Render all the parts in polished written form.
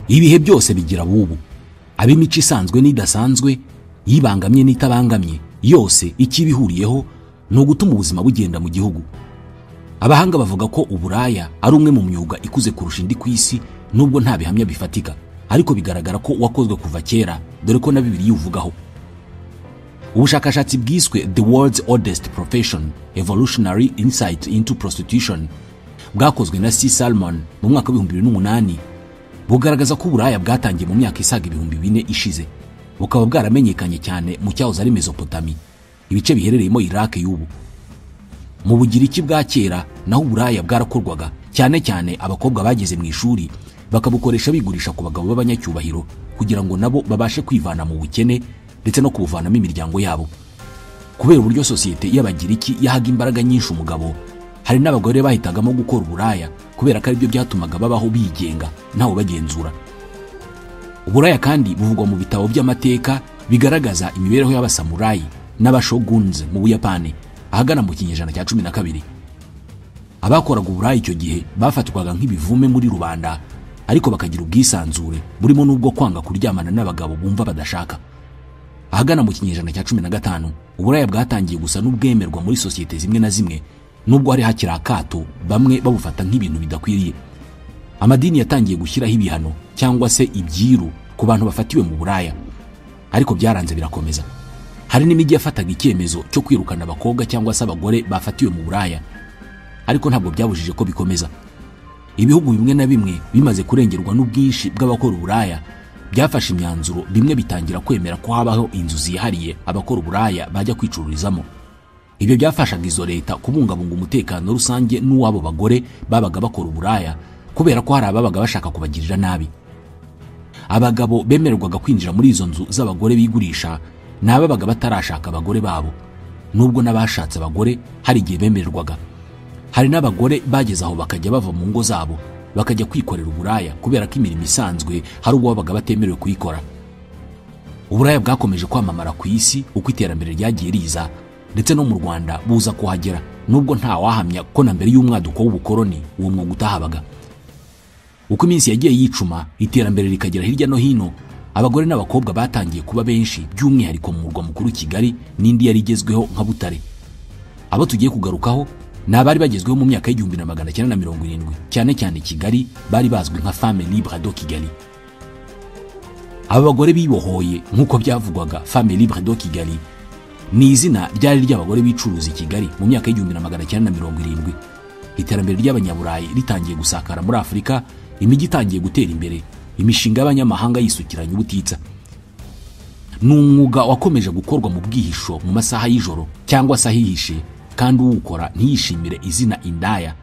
Ibihe byose bigira bubu, ab'imico isanzwe n'idasanzwe, yibangamye n'itabangamye, yose ikibihuriyeho no gutuma ubuzima bugenda mu gihugu. Abahanga bavuga ko uburaya ari umwe mu myuga ikuze kurusha indi ku isi, nubwo nta bihamya bifatika, ariko bigaragara ko wakozwe kuva kera, dore ko na Bibiliya ivugaho. Ubushakashatsi bwiswe The World's Oldest Profession: Evolutionary Insight into Prostitution bwakozwe na C. Salmon mu mwaka wa 2008 bugaragaza ko uburaya bwatangiye mu myaka isaga 4000 ishize, bukaba bwaramenyekanye cyane mu cyahoze ari Mesopotami, ibice biherereyemo Iraq y'ubu. Mu Bugiriki bwa kera naho uburaya bwarakorwaga, cyane cyane abakobwa bageze mu ishuri bakabukoresha bigurisha ku bagabo b'abanyacyubahiro kugira ngo nabo babashe kwivana mu bukene ndetse no kubuvanamo imiryango yabo. Kubera uburyo sosiyete y'Abagiriki yahaga imbaraga nyinshi umugabo, hari n'abagore bahitagamo gukora uburaya kubera ko ari byo byatumaga babaho bigenga ntawe bagenzura. Uburaya kandi buvugwa mu bitabo by'amateka bigaragaza imibereho y'abasamurayi n'abashoguns mu Buyapani ahagana mu kinyejana cya 12. Abakoraga uburaya icyo gihe bafatwaga nk'ibivume muri rubanda, ariko bakagira ubwisanzure burimo n'ubwo kwanga kuryamana n'abagabo bumva badashaka. Ahagana mu kinyejana cya 15 uburaya bwatangiye gusa n'ubwemerwa muri sosiyete zimwe na zimwe, nubwo hari hakiri akato bamwe babufata nk'ibintu bidakwiriye. Amadini yatangiye gushyiraho ibihano cyangwa se ibyiru ku bantu bafatiwe mu buraya, ariko byaranze birakomeza. Hari n'imijyi yafataga icyemezo cyo kwirukana abakobwa cyangwa se abagore bafatiwe mu buraya, ariko ntabwo byabujije ko bikomeza. Ibihugu bimwe na bimwe bimaze kurengerwa n'ubwinshi bw'abakora uburaya byafashe imyanzuro, bimwe bitangira kwemera ko habaho inzu zihariye abakora uburaya bajya kwicururizamo. Ibyo byafashaga izo leta kubungabunga umutekano rusange n'uwabo bagore babaga bakora uburaya, kubera ko hari ababaga bashaka kubagirira nabi. Abagabo bemererwaga kwinjira muri izo nzu z'abagore bigurisha n'ababaga batarashaka abagore babo, nubwo n'abashatse abagore hari igihe bemererwaga. Hari n'abagore bageze aho bakajya bava mu ngo zabo bakajya kwikorera uburaya kubera ko imirimo isanzwe hari ubwo babaga batemerewe kuyikora. Uburaya bwakomeje kwamamara ku isi uko iterambere ryagiye riza, ndetse no mu Rwanda buza kuhagera, nubwo nta wahamya ko na mbere y'umwaduko w'ubukoroni uwo mwuga utahabaga. Uko iminsi yagiye yicuma, iterambere rikagera hirya no hino, abagore n'abakobwa batangiye kuba benshi, by'umwihariko mu murwa mukuru Kigali n'indi yari igezweho nka Butare. Abo tugiye kugarukaho n'abari bagezweho mu myaka y'1970, cyane cyane Kigali, bari bazwi nka Femme Libre de Kigali. Aba bagore bibohoye nk'uko byavugwaga, Femme Libre de Kigali ni izina ryari ry'abagore bicuruza i Kigali mu myaka y'1970. Iterambere ry'abanyaburayi ritangiye gusakara muri Afurika, imijyi itangiye gutera imbere, imishinga y'abanyamahanga yisukiranya ubutitsa. N'umwuga wakomeje gukorwa mu bwihisho mu masaha y'ijoro cyangwa se ahihishe, kandi uwukora ntiyishimire izina indaya.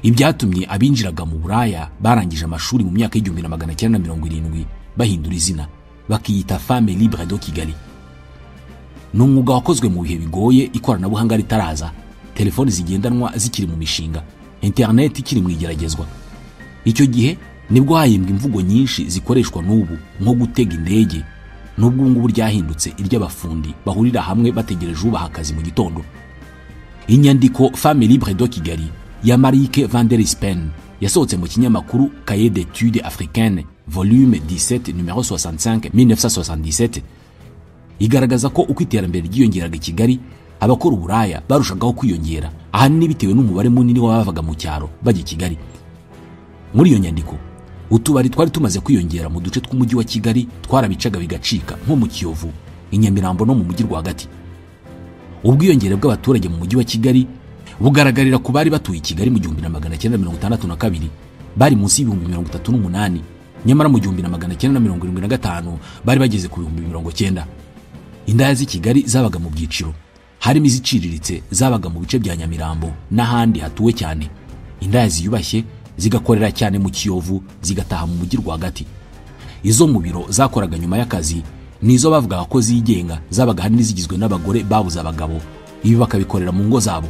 Ibyatumye abinjiraga mu buraya barangije amashuri mu myaka y'1970 bahindura izina bakiyita Femme Libre de Kigali. N'umwuga wakozwe mu bihe bigoye, ikoranabuhanga ritaraza, telefoni zigendanwa zikiri mu mishinga, internet ikiri mu igeragezwa. Icyo gihe nibwo hahimbwa imvugo nyinshi zikoreshwa n'ubu, nko gutega indege, nubwo ngubu ryahindutse iry'abafundi bahurira hamwe bategereje ubaha akazi mu gitondo. Inyandiko Femme Libre de Kigali ya Marieke van der Spen yasohotse mu kinyamakuru Cahiers d'études africaines volume 17 numéro 65 1977 igaragaza ko uko iterambere ryiyongeraga i Kigali, abakora uburaya barushagaho kwiyongera, ahanini bitewe n'umubare munini w'abavaga mu cyaro bajya i Kigali. Muri iyo nyandiko, utubari twari tumaze kwiyongera mu duce tw'umujyi wa Kigali, twarabicaga bigacika, nko mu Kiyovu, i Nyamirambo no mu mujyi rwagati. Ubwiyongere bw'abaturage mu mujyi wa Kigali bugaragarira ku bari batuye i Kigali mu 1962 bari munsi y'38,000, nyamara mu 1975 bari bageze ku 90,000. Indaya z'i Kigali zabaga mu byiciro, harimo iziciriritse zabaga mu bice bya Nyamirambo n'ahandi hatuwe cyane. Indaya ziyubashye zigakorera cyane mu Kiyovu, zigataha mu mujyi rwagati. Izo mu biro zakoraga nyuma y'akazi nizo bavuga ko zigenga, zabaga hanini zigizwe n'abagore babuze abagabo, ibi bakabikorera mu ngo zabo.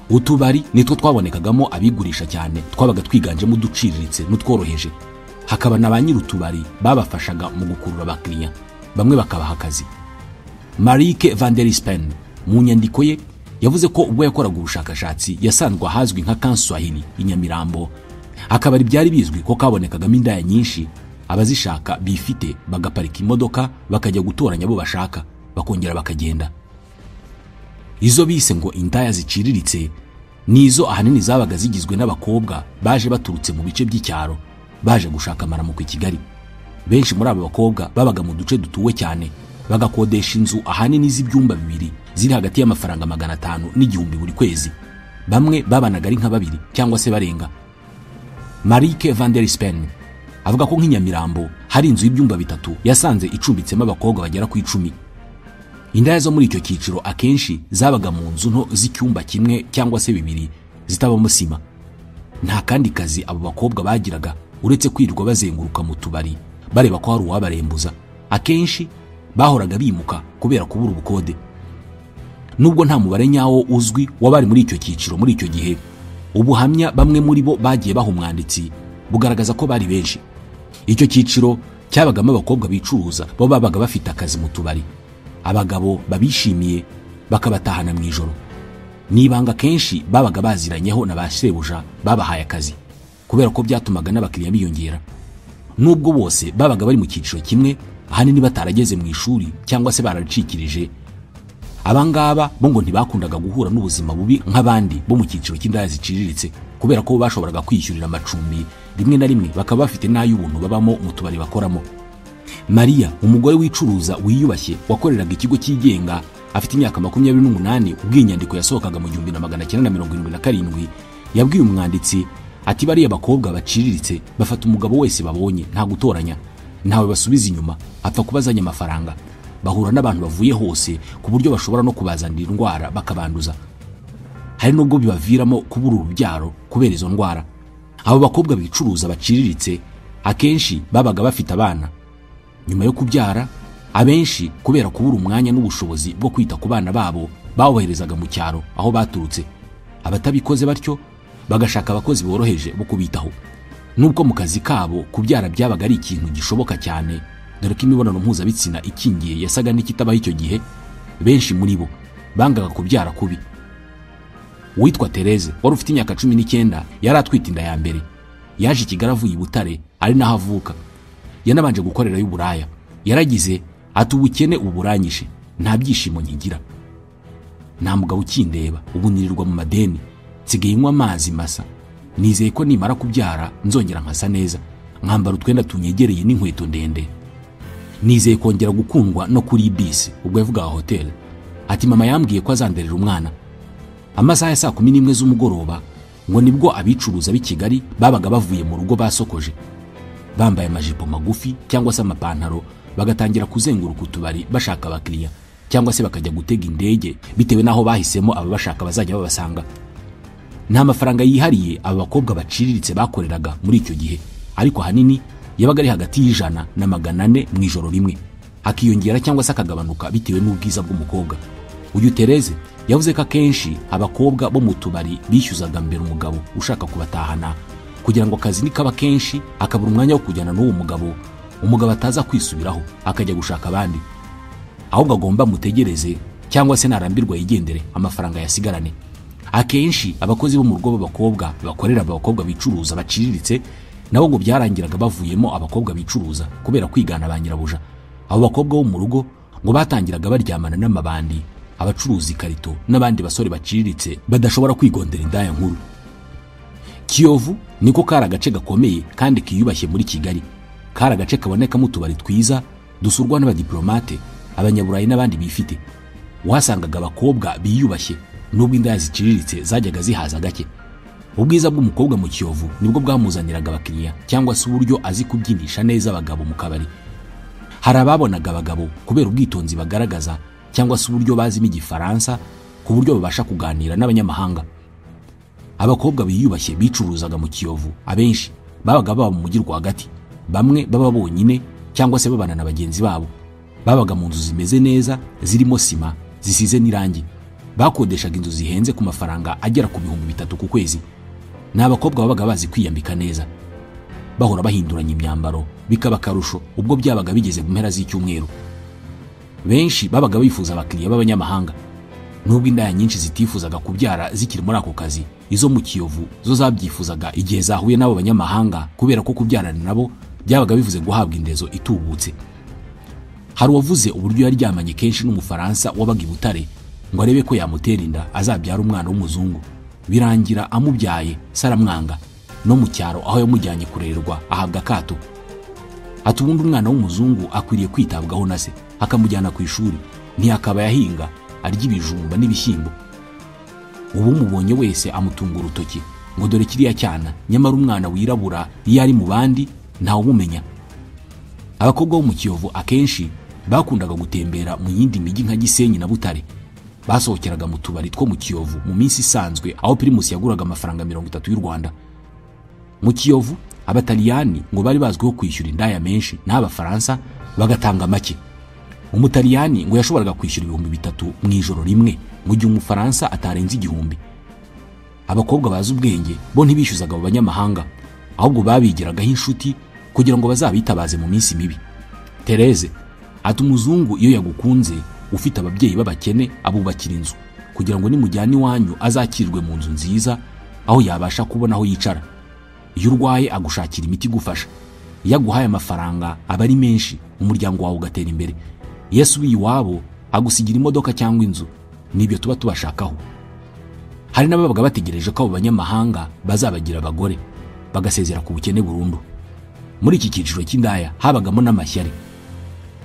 Utubari nitwo twabonekagamo abigurisha cyane, twabaga twiganjemo uduciriritse n'utworoheje. Hakaba na ba nyir'utubari babafashaga mu gukurura abakiriya, bamwe bakabaha akazi. Marieke van der Spen mu nyandiko ye yavuze ko ubwo yakoraga ubushakashatsi yasanzwe ahazwi nka Kanswahili i Nyamirambo, akabari byari bizwi ko kabonekagamo indaya nyinshi, abazishaka bifite bagaparika imodoka bakajya gutoranya abo bashaka bakongera bakagenda. Izo bise ngo indaya ziciriritse nizo ahanini zabaga zigizwe n'abakobwa baje baturutse mu bice by'icyaro baje gushaka amaramuko i Kigali. Benshi muri abo bakobwa babaga mu duce dutuwe cyane, bagakodesha inzu ahanini z'ibyumba bibiri ziri hagati y'amafaranga 500 n'igihumbi buri kwezi. Bamwe babanaga ari nka babiri cyangwa se barenga. Marike van der Spen avuga ko nk'inyamirambo hari inzu y'ibyumba bitatu yasanze icumbitsemo abakobwa bagera ku 10. Indaya zo muri icyo cyiciro akenshi zabaga mu nzu nto z'icyumba kimwe cyangwa se bibiri zitabamo sima. Nta kandi kazi abo bakobwa bagiraga uretse kwirirwa bazenguruka mu tubari bareba ko hari uwabarembuza. Akenshi bahoraga bimuka kubera kubura ubukode. Nubwo nta mubare nyawo uzwi wabari muri icyo cyiciro muri icyo gihe, ubuhamya bamwe muri bo bagiye baha umwanditsi bugaragaza ko bari benshi. Icyo cyiciro cyabagamo abakobwa bicuruza bo babaga bafite akazi mu tubari, abagabo babishimiye bakabatahana mu ijoro. Nibanga kenshi babaga baziranyeho na bashebuja babahaye akazi kubera ko byatumaga n'abakiriya biyongera. Nubwo bose babaga bari mu cyiciro kimwe, ahanini batarageze mu ishuri cyangwa se baracikirije, abangaba bo ngo ntibakundaga guhura n'ubuzima bubi nk'abandi bo mu cyiciro cy'indaya ziciriritse kubera ko bashoboraga kwishyurira amacumbi, rimwe na rimwe bakaba bafite n'ay'ubuntu babamo mu tubari bakoramo. Maria, umugore wicuruza wiyubashye wakoreraga ikigo cyigenga, afite imyaka 28 ubwo inyandiko yasohokaga mu 1977, yabwiye umwanditsi ati bariya bakobwa baciriritse bafata umugabo wese babonye nta gutoranya, ntawe basubiza inyuma, apfa kubazanya amafaranga. Bahura n'abantu bavuye hose ku buryo bashobora no kubazanira indwara bakabanduza. Hari nubwo bibaviramo kubura urubyaro kubera izo ndwara. Abo bakobwa bicuruza baciriritse akenshi babaga bafite abana. Nyuma yo kubyara, abenshi kubera kubura umwanya n'ubushobozi bwo kwita ku bana babo bawoherezaga mu cyaro aho baturutse. Abatabikoze batyo bagashaka abakozi boroheje bo kubitaho. Nubwo mu kazi kabo kubyara byabaga ari ikintu gishoboka cyane, dore ko imibonano mpuzabitsina ikingiye yasaga n'ikitabaho icyo gihe, benshi muri bo bangaga kubyara kubi. Witwa Therese wari ufite imyaka 19 yari atwite inda ya mbere. Yaje Kigali avuye i Butare ari naho avuka. Yanabanje gukorera y'uburaya. Yaragize ati ubukene uburanyishe, nta byishimo nyigira, nta mugabo ukindeba, ubu nirirwa mu madeni, nsigaye nywa amazi masa. Nizeye ko nimara kubyara nzongera nkasa neza, nkambara utwenda tunyegereye n'inkweto ndende. Nizeye kongera gukundwa no kuri bisi, ubwo yavuga hotel. Ati mama yambwiye ko azanderera umwana. Amasaha ya 11 z'umugoroba ngo nibwo abicuruza b'i Kigali babaga bavuye mu rugo basokoje, bambaye amajipo magufi cyangwa se amapantaro, bagatangira kuzenguruka utubari bashaka abakiriya, cyangwa se bakajya gutega indege bitewe naho bahisemo aba bashaka bazajya babasanga. Nta mafaranga yihariye aba bakobwa baciriritse bakoreraga muri icyo gihe, ariko hanini yabaga ari hagati y'100 na 400 mu ijoro rimwe, akiyongera cyangwa se akagabanuka bitewe n'ubwiza bw'umukobwa. Uyu Therese yavuze ko akenshi abakobwa bo mu tubari bishyuzaga mbere umugabo ushaka kubatahana kugira ngo akazi nikaba kenshi akabura umwanya wo kujyana n'uwo umugabo ataza kwisubiraho akajya gushaka abandi, ahubwo agomba mutegereze cyangwa se narambirwa yigendere amafaranga yasigarane. Akenshi abakozi bo mu rugo b'abakobwa bakorera abakobwa bicuruza baciriritse nabo ngo byarangiraga bavuyemo abakobwa bicuruza kubera kwigana ba nyirabuja. Abo bakobwa bo mu rugo ngo batangiraga baryamana n'amabandi, abacuruzi karito n'abandi basore baciriritse badashobora kwigondera indaya nkuru. Kiyovu niko kari agace gakomeye kandi kiyubashye muri Kigali. Kari agace kaboneka mu tubari twiza dusurwa n'abadiplomate, abanyaburayi n'abandi bifite. Wasangaga abakobwa biyubashye nubwo indaya ziciriritse zajyaga zihaza gake. Ubwiza bw'umukobwa mu Kiyovu nibwo bwamuzaniraga abakiriya cyangwa se uburyo azi kubyinisha neza abagabo mu kabari. Hari ababonaga abagabo kubera ubwitonzi bagaragaza cyangwa se uburyo bazimo igifaransa ku buryo babasha kuganira n'abanyamahanga. Abakobwa biyubashye bicuruzaga mu Kiyovu abenshi babaga baba mu mujyi rwagati, bamwe baba bonyine cyangwa se babana na bagenzi babo. Babaga mu nzu zimeze neza zirimo sima zisize n'irangi. Bakodeshaga inzu zihenze ku mafaranga agera ku 3,000 ku kwezi. N'abakobwa babaga bazi kwiyambika neza, bahora bahinduranya imyambaro bikaba karusho ubwo byabaga bigeze mu mpera z'icyumweru. Benshi babaga bifuza abakiriya b'abanyamahanga. Nubwo indaya nyinshi zitifuzaga kubyara zikiri muri ako kazi, izo mu Kiyovu zo zabyifuzaga igihe zahuye n'abo banyamahanga kubera ko kubyarana nabo byabaga bivuze guhabwa indezo itubutse. Hari uwavuze uburyo yaryamanye kenshi n'umufaransa wabaga i Butare ngo arebe ko yamutera inda azabyara umwana w'umuzungu, birangira amubyaye saramwanga, no mu cyaro aho yamujyanye kurerwa ahabwa akato. Ati ubundi umwana w'umuzungu akwiriye kwitabwaho na se, akamujyana ku ishuri, ntiyakaba yahinga arya ibijumba n'ibishyimbo. Ubu mubonye wese amutunga urutoki ngo dore kiriya cyana, nyamara umwana wirabura iyo ari mu bandi ntawe umumenya. Abakobwa bo mu Kiyovu akenshi bakundaga gutembera mu yindi mijyi nka Gisenyi na Butare. Basohokeraga mu tubari two mu Kiyovu mu minsi isanzwe, aho Primus yaguraga amafaranga 30 y'u Rwanda. Mu Kiyovu Abataliyani ngo bari bazwiho kwishyura indaya menshi, n'Abafaransa bagatanga make. Umutaliyani ngo yashoboraga kwishyura 3,000 mu ijoro rimwe, mu gihe Umufaransa atarenze 1,000. Abakobwa bazi ubwenge bo ntibishyuzaga abo banyamahanga, ahubwo babigiragaho inshuti kugira ngo bazabitabaze mu minsi mibi. Therese ati umuzungu iyo yagukunze ufite ababyeyi b'abakene abubakira inzu kugira ngo nimujyane iwanyu azakirwe mu nzu nziza aho yabasha kubona aho yicara. Iyo urwaye agushakira imiti igufasha. Iyo aguhaye amafaranga aba ari menshi, umuryango wawe ugatera imbere. Iyo asubiye iwabo agusigira imodoka cyangwa inzu. Nibyo tuba tubashakaho. Hari n'ababaga bategereje ko abo banyamahanga bazabagira abagore bagasezera ku bukene burundu. Muri iki cyiciro cy'indaya habagamo n'amashyari.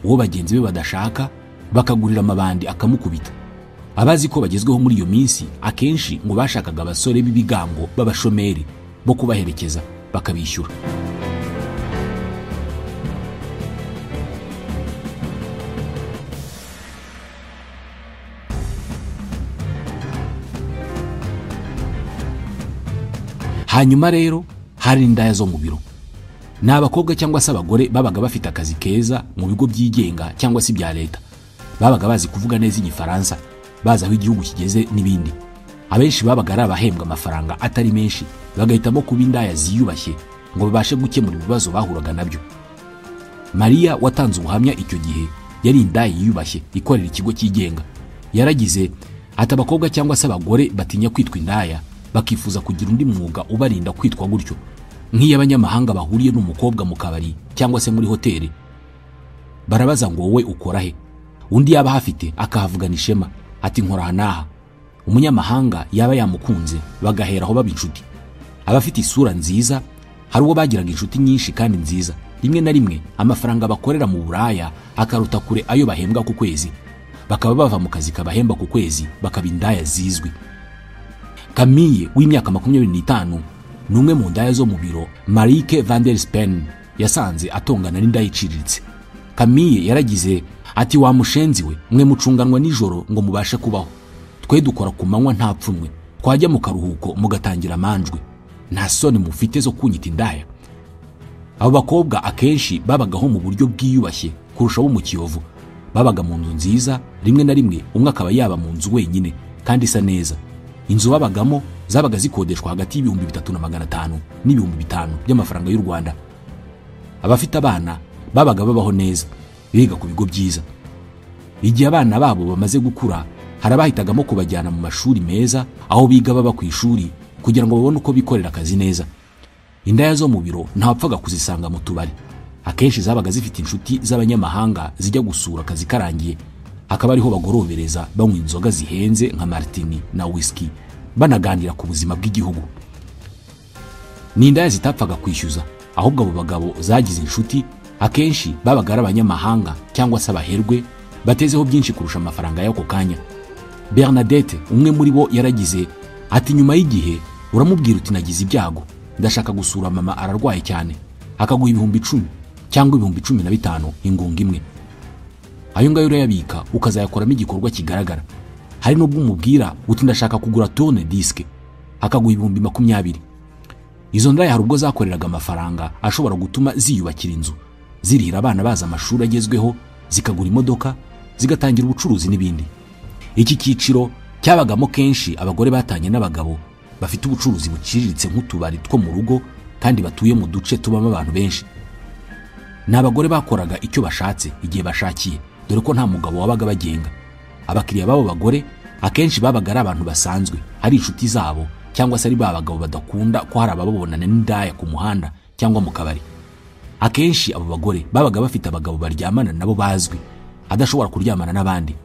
Uwo bagenzi be badashaka bakagurira amabandi akamukubita. Abazi ko bagezweho muri iyo minsi akenshi ngo bashakaga abasore b'ibigango b'abashomeri bo kubaherekeza bakabishyura. Hanyuma rero hari indaya zo mu biro. Ni abakobwa cyangwa se abagore babaga bafite akazi keza mu bigo byigenga cyangwa se bya leta. Babaga bazi kuvuga neza Igifaransa, bazi aho igihugu kigeze n'ibindi. Abenshi babaga ari abahembwa amafaranga atari menshi, bagahitamo kuba indaya ziyubashye ngo babashe gukemura ibibazo bahuraga nabyo. Maria watanze ubuhamya icyo gihe yari indaya yiyubashye ikorera ikigo cyigenga. Yaragize ati abakobwa cyangwa se abagore batinya kwitwa indaya, bakifuza kugira undi mwuga ubarinda kwitwa gutyo. Nk'iy'abanyamahanga bahuriye n'umukobwa mu kabari cyangwa se muri hoteli, barabaza ngo wowe ukora he? Undi yaba hafite akahavugana ishema ati nkora hanaha. Umunyamahanga yaba yamukunze bagaheraho baba inshuti. Abafite isura nziza hari uwo bagiraga inshuti nyinshi kandi nziza. Rimwe na rimwe amafaranga bakorera mu Buraya akaruta kure ayo bahembwa ku kwezi, bakaba bava mu kazi kabahemba ku kwezi bakaba indaya zizwi. Camille w'imyaka 25 numwe mu ndaya zo mu biro Marieke van der Spen yasanze atongana n'indaya iciriritse. Camille yaragize ati wa mushenzi we, mwe mucunganwa nijoro ngo mubashe kubaho. Twe dukora ku manywa nta pfumwe, twajya mu karuhuko mugatangira amanjwe. Nta soni mufite zo kunyita indaya. Abo bakobwa akenshi babagaho mu buryo bwiyubashye kurusha bo mu Kiyovu. Babaga mu nzu nziza, rimwe na rimwe umwe akaba yaba mu nzu wenyine kandi isa neza. Inzu babagamo zabaga zikodeshwa hagati y'3,500 n'5,000 by'amafaranga y'u Rwanda. Abafite abana babaga babaho neza, biga ku bigo byiza. Igihe abana babo bamaze gukura, harabahitagamo kubajyana mu mashuri meza aho biga baba ku ishuri kugira ngo babone uko bikorera akazi neza. Indaya zo mu biro ntawapfaga kuzisanga mu tubari. Akenshi zabaga zifite inshuti z'abanyamahanga zijya gusura akazi karangiye, akaba ariho bagorobereza banywa inzoga zihenze nka martini na whisky, banaganira ku buzima bw'igihugu. Ni indaya zitapfaga kwishyuza, ahubwo abo bagabo zagize inshuti akenshi babaga ari abanyamahanga cyangwa se abaherwe batezeho byinshi kurusha amafaranga y'ako kanya. Bernadette umwe muri bo yaragize ati nyuma y'igihe uramubwira uti nagize ibyago, ndashaka gusura mama ararwaye cyane, akaguha 10,000 cyangwa 15,000 ingunga imwe. Ayo ngayo urayabika ukazayakoramo igikorwa kigaragara. Hari n'ubwo umubwira uti ndashaka kugura tourne disque, akaguha 20,000. Izo ndaya hari ubwo zakoreraga amafaranga ashobora gutuma ziyubakira inzu, zirihira abana baza amashuri agezweho, zikagura imodoka, zigatangira ubucuruzi n'ibindi. Iki cyiciro cyabagamo kenshi abagore batanye n'abagabo bafite ubucuruzi buciriritse nk'utubari two mu rugo kandi batuye mu duce tubamo abantu benshi. N'abagore bakoraga icyo bashatse igihe bashakiye, dore ko nta mugabo wabaga bagenga. Abakiriya babo bagore akenshi babaga ari abantu basanzwe, hari inshuti zabo cyangwa se ari babagabo badakunda ko hari abababonana n'indaya ku muhanda cyangwa mu kabari. akenshi abo bagore babaga bafite abagabo baryamana nabo bazwi adashobora kuryamana n'abandi.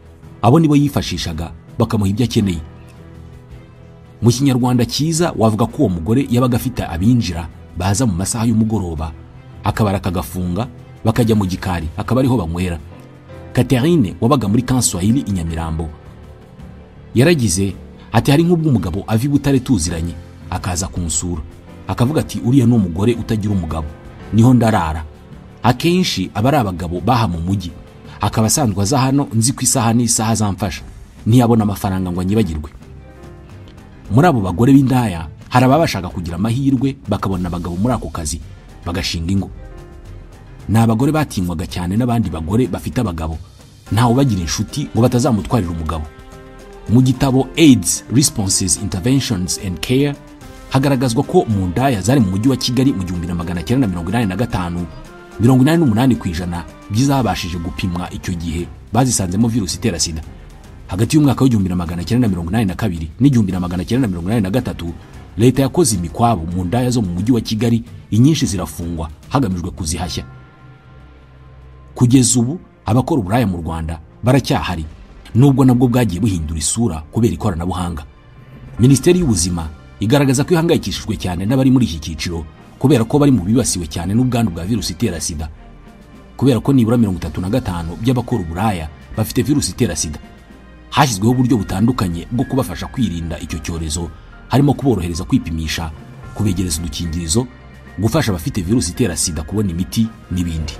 Abo nibo yifashishaga bakamuha ibyo akeneye. Mu Kinyarwanda cyiza wavuga ko uwo mugore yabaga afite abinjira baza mu masaha y'umugoroba, akabara kagafunga, bakajya mu gikari, akaba ariho banywera. Catherine wabaga muri Kanswahili i Nyamirambo yaragize ati hari nk'ubwo umugabo avi Butare tuziranye akaza kunsura, akavuga ati uriya n'umugore utagira umugabo, niho ndarara. Akenshi abari abagabo baha mu mujyi, akaba asanzwe aza hano nzi ku isaha n'isaha zamfasha, ntiyabona amafaranga ngo anyibagirwe. Muri abo bagore b'indaya hari ababashaga kugira amahirwe bakabona abagabo muri ako kazi bagashinga ingo. Ni abagore batinywaga cyane n'abandi bagore bafite abagabo, ntawe bagira inshuti ngo batazamutwarira umugabo. Mu gitabo AIDS Responses, Interventions and Care hagaragazwa ko mu ndaya zari mu mujyi wa Kigali mu 1985 88% by'izabashije gupimwa icyo gihe bazisanzemo virusi itera sida. Hagati y'umwaka wa 1982 n'1983 leta yakoze imikwabo mu ndaya zo mu mujyi wa Kigali, inyinshi zirafungwa hagamijwe kuzihashya. Kugeza ubu abakora uburaya mu Rwanda baracyahari, nubwo nabwo bwagiye buhindura isura kubera ikoranabuhanga. Minisiteri y'Ubuzima igaragaza ko ihangayikishijwe cyane n'abari muri iki cyiciro kubera ko bari mu bibasiwe cyane n'ubwandu bwa virusi itera sida, kubera ko nibura 35 by'abakora uburaya bafite virusi itera sida. Hashyizweho uburyo butandukanye bwo kubafasha kwirinda icyo cyorezo, harimo kuborohereza kwipimisha, kubegereza udukingirizo, gufasha abafite virusi itera sida kubona imiti n'ibindi.